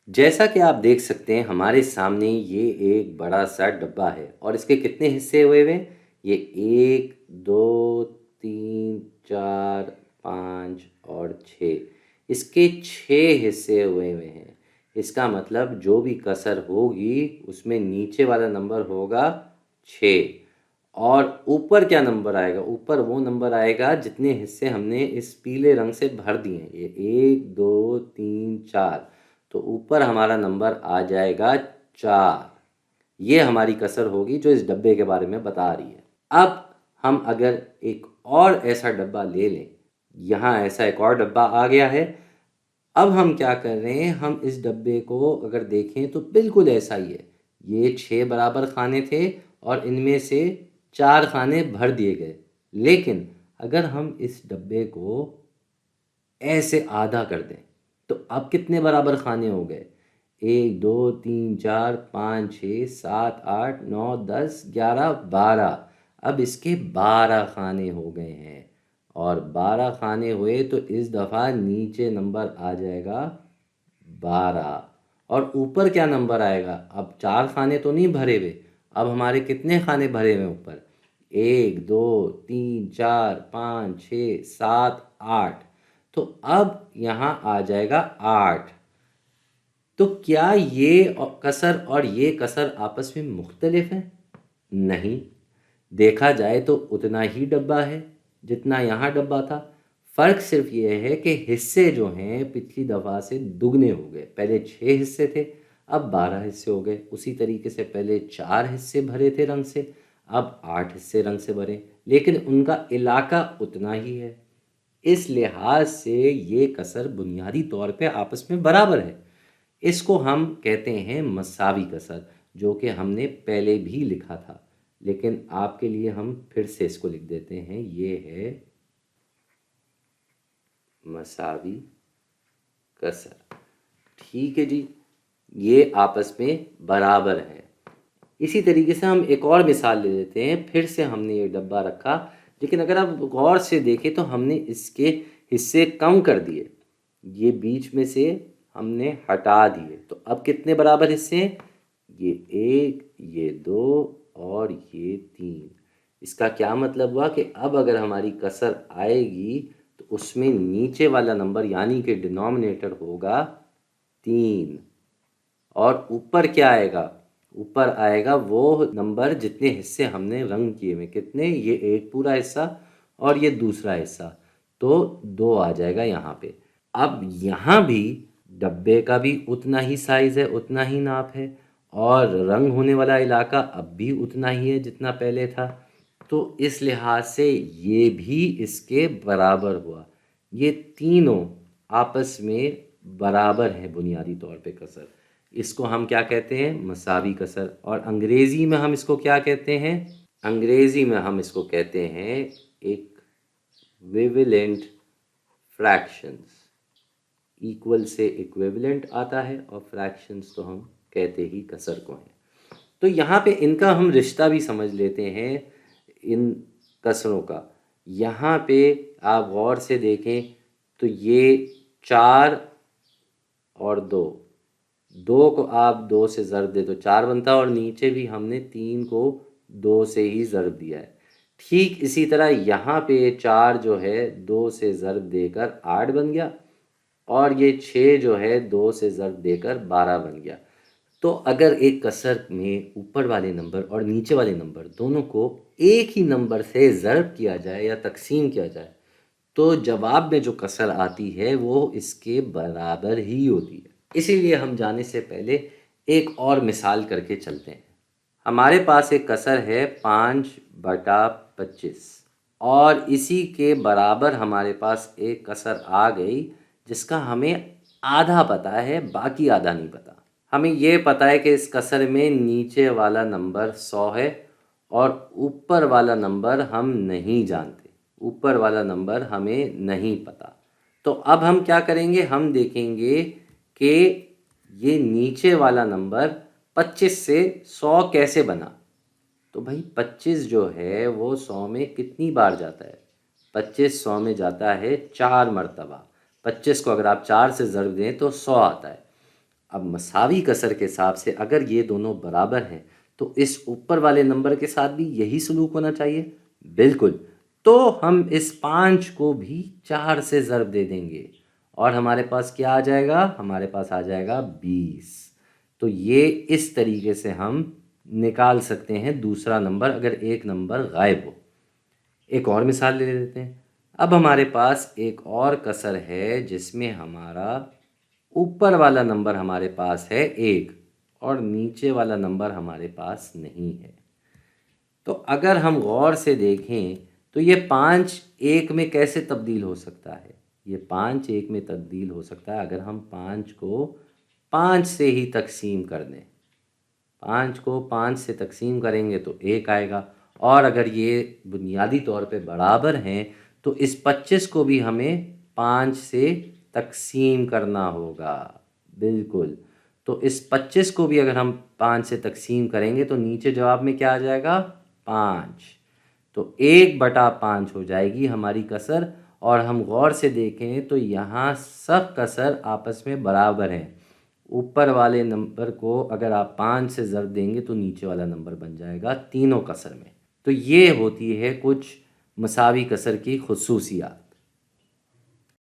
जैसा कि आप देख सकते हैं हमारे सामने ये एक बड़ा सा डब्बा है और इसके कितने हिस्से हुए हुए हैं? ये 1 2 3 4 5 और 6, इसके 6 हिस्से हुए हुए हैं। इसका मतलब जो भी कसर होगी उसमें नीचे वाला नंबर होगा 6 और ऊपर क्या नंबर आएगा? ऊपर वो नंबर आएगा जितने हिस्से हमने इस पीले रंग से भर दिए हैं। ये 1 2 3 4, तो ऊपर हमारा नंबर आ जाएगा 4। ये हमारी कसर होगी जो इस डब्बे के बारे में बता रही है। अब हम अगर एक और ऐसा डब्बा ले लें, यहाँ ऐसा एक और डब्बा आ गया है। अब हम क्या कर रहे हैं, हम इस डब्बे को अगर देखें तो बिल्कुल ऐसा ही है। ये 6 बराबर खाने थे और इनमें से 4 खाने भर दिए गए। लेकिन अगर हम इस डब्बे को ऐसे आधा कर दें तो अब कितने बराबर खाने हो गए? 1 2 3 4 5 6 7 8 9 10 11 12। अब इसके 12 खाने हो गए हैं और 12 खाने हुए तो इस दफ़ा नीचे नंबर आ जाएगा 12 और ऊपर क्या नंबर आएगा? अब 4 खाने तो नहीं भरे हुए, अब हमारे कितने खाने भरे हुए ऊपर? 1 2 3 4 5 6 7 8। तो अब यहाँ आ जाएगा 8। तो क्या ये कसर और ये कसर आपस में मुख्तलिफ हैं? नहीं, देखा जाए तो उतना ही डब्बा है जितना यहाँ डब्बा था। फ़र्क सिर्फ ये है कि हिस्से जो हैं पिछली दफ़ा से दुगने हो गए। पहले 6 हिस्से थे, अब 12 हिस्से हो गए। उसी तरीके से पहले 4 हिस्से भरे थे रंग से, अब 8 हिस्से रंग से भरे, लेकिन उनका इलाका उतना ही है। इस लिहाज से ये कसर बुनियादी तौर पे आपस में बराबर है। इसको हम कहते हैं मसावी कसर, जो कि हमने पहले भी लिखा था, लेकिन आपके लिए हम फिर से इसको लिख देते हैं। ये है मसावी कसर। ठीक है जी, ये आपस में बराबर है। इसी तरीके से हम एक और मिसाल ले लेते हैं। फिर से हमने ये डब्बा रखा, लेकिन अगर आप गौर से देखें तो हमने इसके हिस्से कम कर दिए। ये बीच में से हमने हटा दिए, तो अब कितने बराबर हिस्से हैं? ये 1, ये 2 और ये 3। इसका क्या मतलब हुआ कि अब अगर हमारी कसर आएगी तो उसमें नीचे वाला नंबर यानी कि डिनोमिनेटर होगा 3 और ऊपर क्या आएगा? ऊपर आएगा वो नंबर जितने हिस्से हमने रंग किए हुए। कितने? ये एक पूरा हिस्सा और ये दूसरा हिस्सा, तो 2 आ जाएगा यहाँ पे। अब यहाँ भी डब्बे का भी उतना ही साइज़ है, उतना ही नाप है और रंग होने वाला इलाका अब भी उतना ही है जितना पहले था। तो इस लिहाज से ये भी इसके बराबर हुआ। ये तीनों आपस में बराबर हैं बुनियादी तौर पे कसर। इसको हम क्या कहते हैं? मसावी कसर। और अंग्रेज़ी में हम इसको क्या कहते हैं? अंग्रेज़ी में हम इसको कहते हैं इक्विवेलेंट फ्रैक्शंस। इक्वल से इक्विवेलेंट आता है और फ्रैक्शंस तो हम कहते ही कसर को हैं। तो यहाँ पे इनका हम रिश्ता भी समझ लेते हैं, इन कसरों का। यहाँ पे आप गौर से देखें तो ये 4 और 2, 2 को आप 2 से ज़रब दे तो 4 बनता है और नीचे भी हमने 3 को 2 से ही ज़रब दिया है। ठीक इसी तरह यहाँ पे 4 जो है 2 से ज़रब देकर 8 बन गया और ये 6 जो है 2 से ज़रब देकर 12 बन गया। तो अगर एक कसर में ऊपर वाले नंबर और नीचे वाले नंबर दोनों को एक ही नंबर से ज़रब किया जाए या तकसीम किया जाए तो जवाब में जो कसर आती है वो इसके बराबर ही होती है। इसीलिए हम जाने से पहले एक और मिसाल करके चलते हैं। हमारे पास एक कसर है 5/25 और इसी के बराबर हमारे पास एक कसर आ गई जिसका हमें आधा पता है, बाकी आधा नहीं पता। हमें ये पता है कि इस कसर में नीचे वाला नंबर 100 है और ऊपर वाला नंबर हम नहीं जानते, ऊपर वाला नंबर हमें नहीं पता। तो अब हम क्या करेंगे? हम देखेंगे कि ये नीचे वाला नंबर 25 से 100 कैसे बना। तो भाई 25 जो है वो 100 में कितनी बार जाता है? 25 100 में जाता है 4 मरतबा। 25 को अगर आप 4 से ज़रब दें तो 100 आता है। اب مساوی کسر کے حساب سے اگر یہ دونوں برابر ہیں تو اس اوپر والے نمبر کے ساتھ بھی یہی سلوک ہونا چاہیے، بالکل۔ تو ہم اس 5 کو بھی 4 سے ضرب دے دیں گے اور ہمارے پاس کیا آ جائے گا؟ ہمارے پاس آ جائے گا 20۔ تو یہ اس طریقے سے ہم نکال سکتے ہیں دوسرا نمبر اگر ایک نمبر غائب ہو۔ ایک اور مثال لے لیتے ہیں۔ اب ہمارے پاس ایک اور کسر ہے جس میں ہمارا اوپر والا نمبر ہمارے پاس ہے 1 اور نیچے والا نمبر ہمارے پاس نہیں ہے۔ تو اگر ہم غور سے دیکھیں تو یہ 5 1 میں کیسے تبدیل ہو سکتا ہے؟ یہ 5 1 میں تبدیل ہو سکتا ہے اگر ہم 5 کو 5 سے ہی تقسیم کر دیں۔ 5 کو 5 سے تقسیم کریں گے تو 1 آئے گا، اور اگر یہ بنیادی طور پہ برابر ہیں تو اس 25 کو بھی ہمیں 5 سے تقسیم کرنا ہوگا، بالکل۔ تو اس 25 کو بھی اگر ہم 5 سے تقسیم کریں گے تو نیچے جواب میں کیا آ جائے گا؟ 5۔ تو 1/5 ہو جائے گی ہماری کسر، اور ہم غور سے دیکھیں تو یہاں سب کسر آپس میں برابر ہیں۔ اوپر والے نمبر کو اگر آپ 5 سے ضرب دیں گے تو نیچے والا نمبر بن جائے گا تینوں کسر میں۔ تو یہ ہوتی ہے کچھ مساوی کسر کی خصوصیات۔